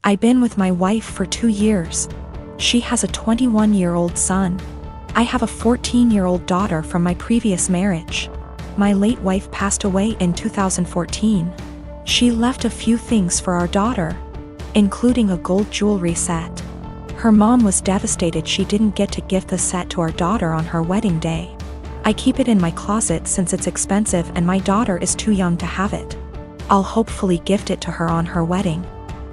I've been with my wife for 2 years. She has a 21-year-old son. I have a 14-year-old daughter from my previous marriage. My late wife passed away in 2014. She left a few things for our daughter, including a gold jewelry set. Her mom was devastated she didn't get to gift the set to our daughter on her wedding day. I keep it in my closet since it's expensive and my daughter is too young to have it. I'll hopefully gift it to her on her wedding.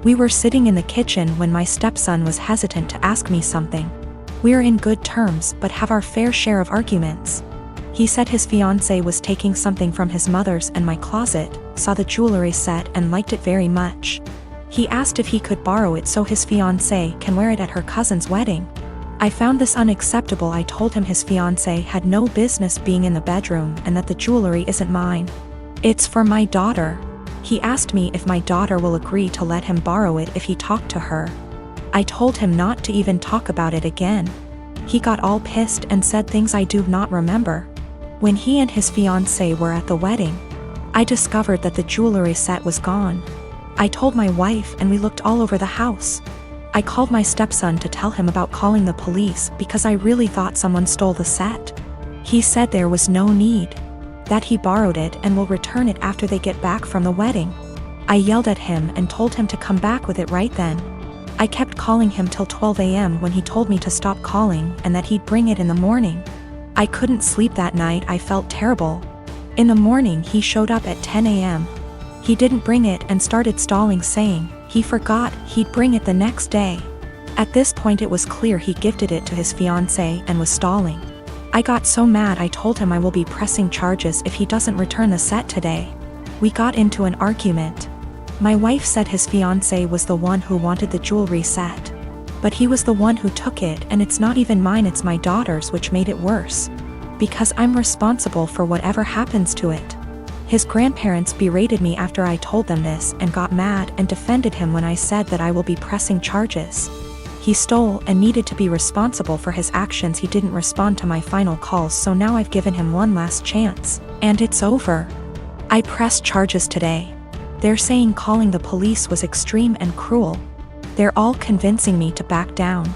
We were sitting in the kitchen when my stepson was hesitant to ask me something. We're in good terms but have our fair share of arguments. He said his fiancée was taking something from his mother's and my closet, saw the jewelry set and liked it very much. He asked if he could borrow it so his fiancée can wear it at her cousin's wedding. I found this unacceptable. I told him his fiancée had no business being in the bedroom and that the jewelry isn't mine. It's for my daughter. He asked me if my daughter will agree to let him borrow it if he talked to her. I told him not to even talk about it again. He got all pissed and said things I do not remember. When he and his fiancée were at the wedding, I discovered that the jewelry set was gone. I told my wife and we looked all over the house. I called my stepson to tell him about calling the police because I really thought someone stole the set. He said there was no need, that he borrowed it and will return it after they get back from the wedding. I yelled at him and told him to come back with it right then. I kept calling him till 12 a.m. when he told me to stop calling and that he'd bring it in the morning. I couldn't sleep that night. I felt terrible. In the morning he showed up at 10 a.m. He didn't bring it and started stalling, saying he forgot he'd bring it the next day. At this point it was clear he gifted it to his fiancée and was stalling. I got so mad I told him I will be pressing charges if he doesn't return the set today. We got into an argument. My wife said his fiancée was the one who wanted the jewelry set. But he was the one who took it and it's not even mine, it's my daughter's, which made it worse. Because I'm responsible for whatever happens to it. His grandparents berated me after I told them this and got mad and defended him when I said that I will be pressing charges. He stole and needed to be responsible for his actions. He didn't respond to my final calls, so now I've given him one last chance, and it's over. I pressed charges today. They're saying calling the police was extreme and cruel. They're all convincing me to back down.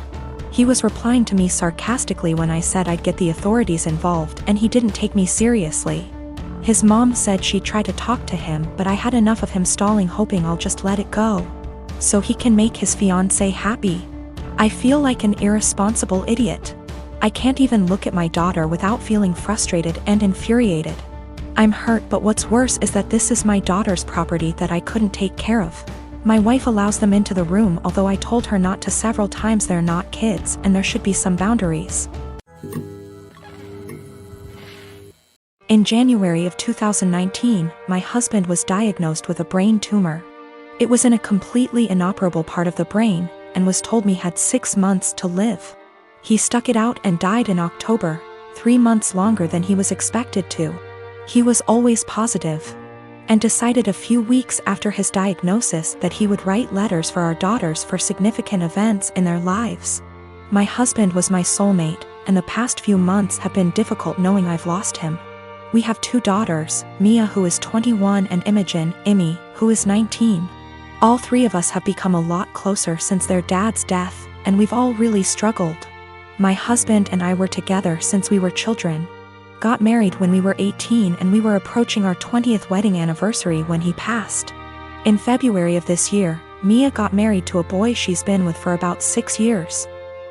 He was replying to me sarcastically when I said I'd get the authorities involved, and he didn't take me seriously. His mom said she tried to talk to him, but I had enough of him stalling, hoping I'll just let it go, so he can make his fiancée happy. I feel like an irresponsible idiot. I can't even look at my daughter without feeling frustrated and infuriated. I'm hurt, but what's worse is that this is my daughter's property that I couldn't take care of. My wife allows them into the room, although I told her not to several times. They're not kids and there should be some boundaries. In January of 2019, my husband was diagnosed with a brain tumor. It was in a completely inoperable part of the brain and was told me had 6 months to live. He stuck it out and died in October, 3 months longer than he was expected to. He was always positive and decided a few weeks after his diagnosis that he would write letters for our daughters for significant events in their lives. My husband was my soulmate, and the past few months have been difficult knowing I've lost him. We have 2 daughters, Mia, who is 21, and Imogen, Imi, who is 19. All 3 of us have become a lot closer since their dad's death, and we've all really struggled. My husband and I were together since we were children. Got married when we were 18 and we were approaching our 20th wedding anniversary when he passed. In February of this year, Mia got married to a boy she's been with for about 6 years.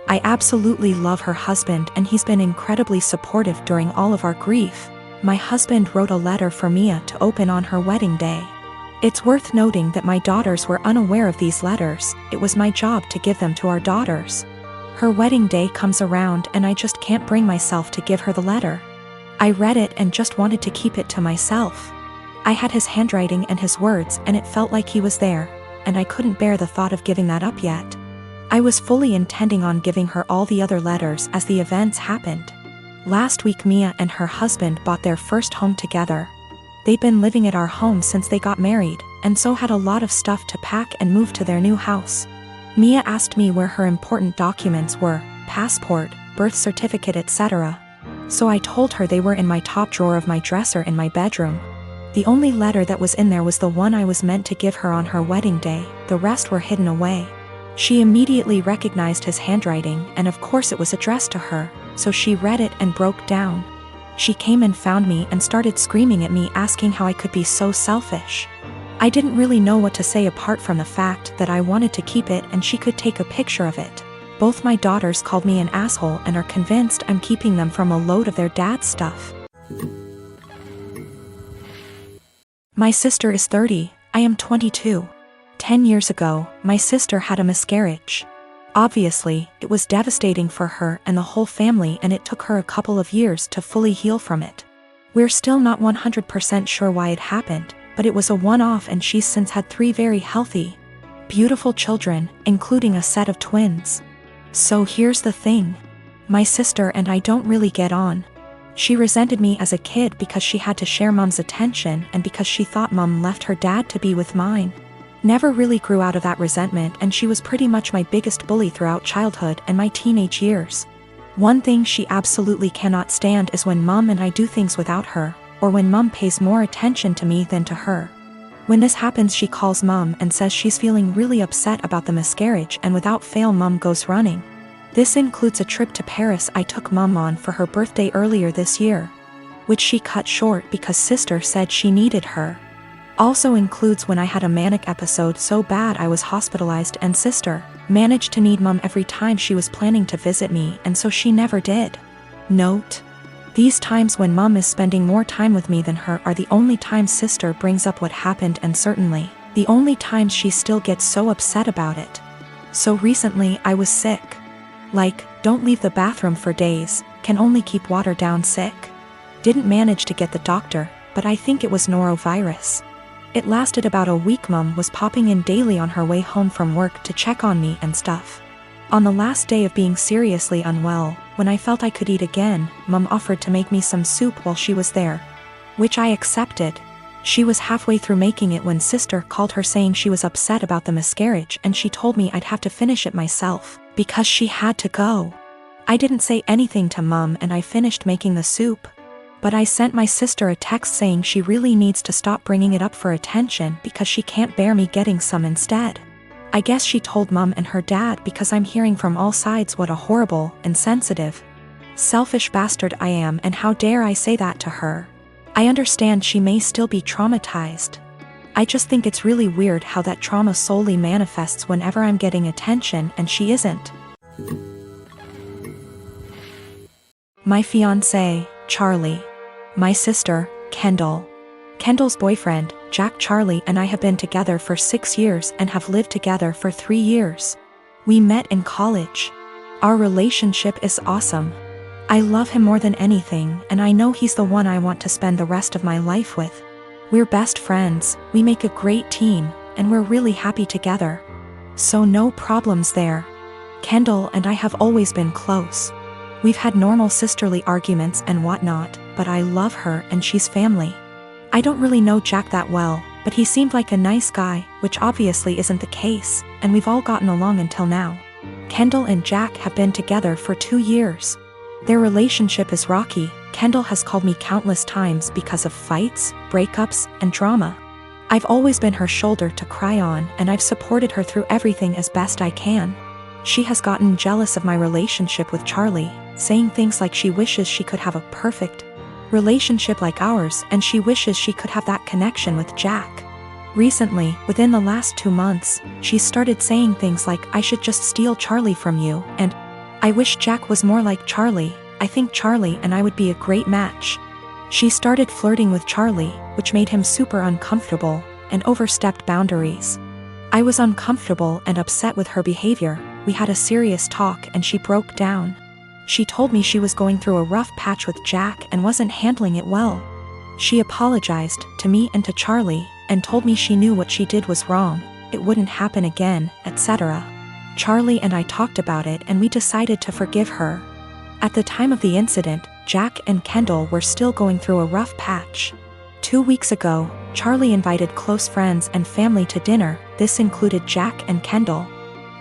I absolutely love her husband and he's been incredibly supportive during all of our grief. My husband wrote a letter for Mia to open on her wedding day. It's worth noting that my daughters were unaware of these letters. It was my job to give them to our daughters. Her wedding day comes around and I just can't bring myself to give her the letter. I read it and just wanted to keep it to myself. I had his handwriting and his words and it felt like he was there, and I couldn't bear the thought of giving that up yet. I was fully intending on giving her all the other letters as the events happened. Last week Mia and her husband bought their first home together. They'd been living at our home since they got married, and so had a lot of stuff to pack and move to their new house. Mia asked me where her important documents were, passport, birth certificate, etc. So I told her they were in my top drawer of my dresser in my bedroom. The only letter that was in there was the one I was meant to give her on her wedding day, the rest were hidden away. She immediately recognized his handwriting, and of course it was addressed to her, so she read it and broke down. She came and found me and started screaming at me, asking how I could be so selfish. I didn't really know what to say apart from the fact that I wanted to keep it and she could take a picture of it. Both my daughters called me an asshole and are convinced I'm keeping them from a load of their dad's stuff. My sister is 30, I am 22. 10 years ago, my sister had a miscarriage. Obviously, it was devastating for her and the whole family, and it took her a couple of years to fully heal from it. We're still not 100% sure why it happened, but it was a one-off, and she's since had 3 very healthy, beautiful children, including a set of twins. So here's the thing. My sister and I don't really get on. She resented me as a kid because she had to share Mom's attention and because she thought Mom left her dad to be with mine. Never really grew out of that resentment, and she was pretty much my biggest bully throughout childhood and my teenage years. One thing she absolutely cannot stand is when Mom and I do things without her, or when Mom pays more attention to me than to her. When this happens, she calls Mom and says she's feeling really upset about the miscarriage, and without fail Mom goes running. This includes a trip to Paris I took Mom on for her birthday earlier this year, which she cut short because sister said she needed her. Also includes when I had a manic episode so bad I was hospitalized, and sister managed to need Mom every time she was planning to visit me, and so she never did. Note: these times when Mom is spending more time with me than her are the only times sister brings up what happened, and certainly the only times she still gets so upset about it. So recently I was sick. Like, don't leave the bathroom for days, can only keep water down, sick. Didn't manage to get the doctor, but I think it was norovirus. It lasted about a week. Mom was popping in daily on her way home from work to check on me and stuff. On the last day of being seriously unwell, when I felt I could eat again, Mom offered to make me some soup while she was there, which I accepted. She was halfway through making it when sister called her saying she was upset about the miscarriage, and she told me I'd have to finish it myself because she had to go. I didn't say anything to Mom and I finished making the soup. But I sent my sister a text saying she really needs to stop bringing it up for attention because she can't bear me getting some instead. I guess she told Mom and her dad because I'm hearing from all sides what a horrible, insensitive, selfish bastard I am, and how dare I say that to her. I understand she may still be traumatized. I just think it's really weird how that trauma solely manifests whenever I'm getting attention and she isn't. My fiancé, Charlie. My sister, Kendall. Kendall's boyfriend, Jack. Charlie and I have been together for 6 years and have lived together for 3 years. We met in college. Our relationship is awesome. I love him more than anything, and I know he's the one I want to spend the rest of my life with. We're best friends, we make a great team, and we're really happy together. So no problems there. Kendall and I have always been close. We've had normal sisterly arguments and whatnot, but I love her and she's family. I don't really know Jack that well, but he seemed like a nice guy, which obviously isn't the case, and we've all gotten along until now. Kendall and Jack have been together for 2 years. Their relationship is rocky. Kendall has called me countless times because of fights, breakups, and drama. I've always been her shoulder to cry on, and I've supported her through everything as best I can. She has gotten jealous of my relationship with Charlie, saying things like she wishes she could have a perfect relationship like ours, and she wishes she could have that connection with Jack. Recently, within the last 2 months, she started saying things like, I should just steal Charlie from you, and I wish Jack was more like Charlie. I think Charlie and I would be a great match. She started flirting with Charlie, which made him super uncomfortable, and overstepped boundaries. I was uncomfortable and upset with her behavior. We had a serious talk and she broke down. She told me she was going through a rough patch with Jack and wasn't handling it well. She apologized to me and to Charlie, and told me she knew what she did was wrong, it wouldn't happen again, etc. Charlie and I talked about it and we decided to forgive her. At the time of the incident, Jack and Kendall were still going through a rough patch. 2 weeks ago, Charlie invited close friends and family to dinner. This included Jack and Kendall.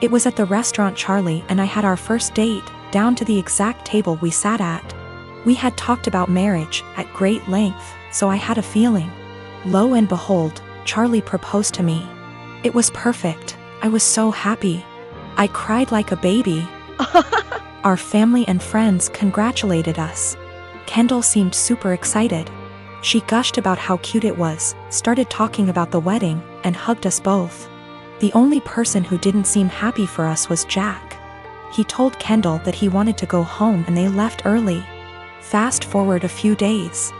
It was at the restaurant Charlie and I had our first date, down to the exact table we sat at. We had talked about marriage at great length, so I had a feeling Lo and behold, Charlie proposed to me. It was perfect. I was so happy. I cried like a baby. Our family and friends congratulated us. Kendall seemed super excited. She gushed about how cute it was, started talking about the wedding, and hugged us both. The only person who didn't seem happy for us was Jack. He told Kendall that he wanted to go home and they left early. Fast forward a few days.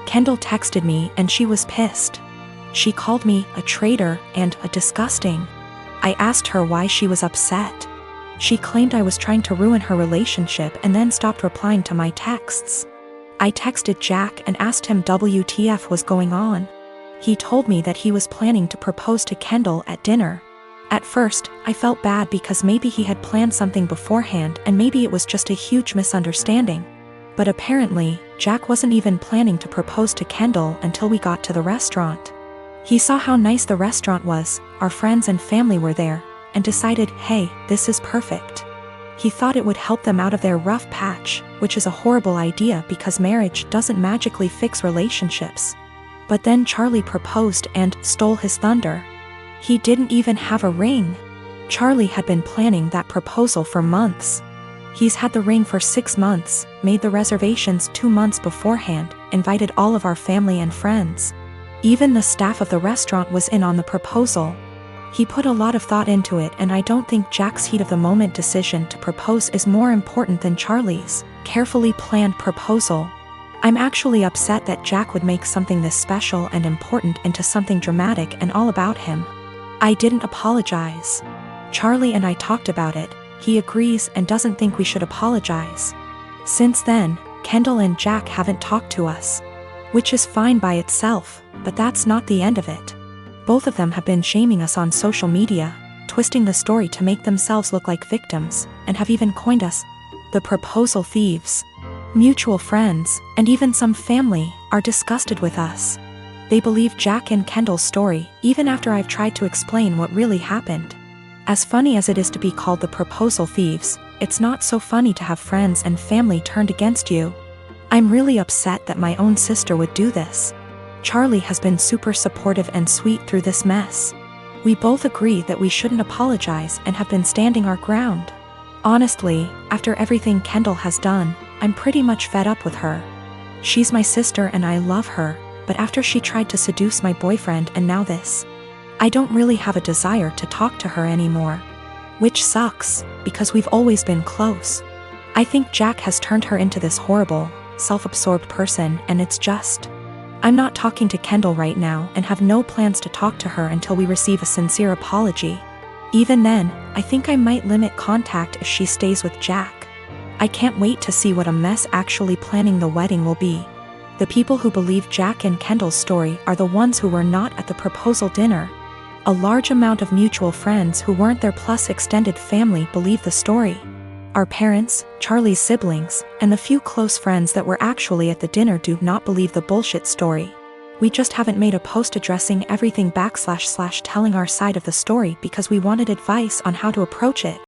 Kendall texted me and she was pissed. She called me a traitor and a disgusting. I asked her why she was upset. She claimed I was trying to ruin her relationship and then stopped replying to my texts. I texted Jack and asked him WTF was going on. He told me that he was planning to propose to Kendall at dinner. At first, I felt bad because maybe he had planned something beforehand and maybe it was just a huge misunderstanding. But apparently, Jack wasn't even planning to propose to Kendall until we got to the restaurant. He saw how nice the restaurant was, our friends and family were there, and decided, hey, this is perfect. He thought it would help them out of their rough patch, which is a horrible idea because marriage doesn't magically fix relationships. But then Charlie proposed and stole his thunder. He didn't even have a ring. Charlie had been planning that proposal for months. He's had the ring for 6 months, made the reservations 2 months beforehand, invited all of our family and friends. Even the staff of the restaurant was in on the proposal. He put a lot of thought into it, and I don't think Jack's heat of the moment decision to propose is more important than Charlie's carefully planned proposal. I'm actually upset that Jack would make something this special and important into something dramatic and all about him. I didn't apologize. Charlie and I talked about it. He agrees and doesn't think we should apologize. Since then, Kendall and Jack haven't talked to us. Which is fine by itself, but that's not the end of it. Both of them have been shaming us on social media, twisting the story to make themselves look like victims, and have even coined us the proposal thieves. Mutual friends, and even some family, are disgusted with us. They believe Jack and Kendall's story, even after I've tried to explain what really happened. As funny as it is to be called the proposal thieves, it's not so funny to have friends and family turned against you. I'm really upset that my own sister would do this. Charlie has been super supportive and sweet through this mess. We both agree that we shouldn't apologize and have been standing our ground. Honestly, after everything Kendall has done, I'm pretty much fed up with her. She's my sister and I love her, but after she tried to seduce my boyfriend and now this, I don't really have a desire to talk to her anymore. Which sucks, because we've always been close. I think Jack has turned her into this horrible, self-absorbed person, and it's just... I'm not talking to Kendall right now and have no plans to talk to her until we receive a sincere apology. Even then, I think I might limit contact if she stays with Jack. I can't wait to see what a mess actually planning the wedding will be. The people who believe Jack and Kendall's story are the ones who were not at the proposal dinner. A large amount of mutual friends who weren't there plus extended family believe the story. Our parents, Charlie's siblings, and the few close friends that were actually at the dinner do not believe the bullshit story. We just haven't made a post addressing everything / telling our side of the story because we wanted advice on how to approach it.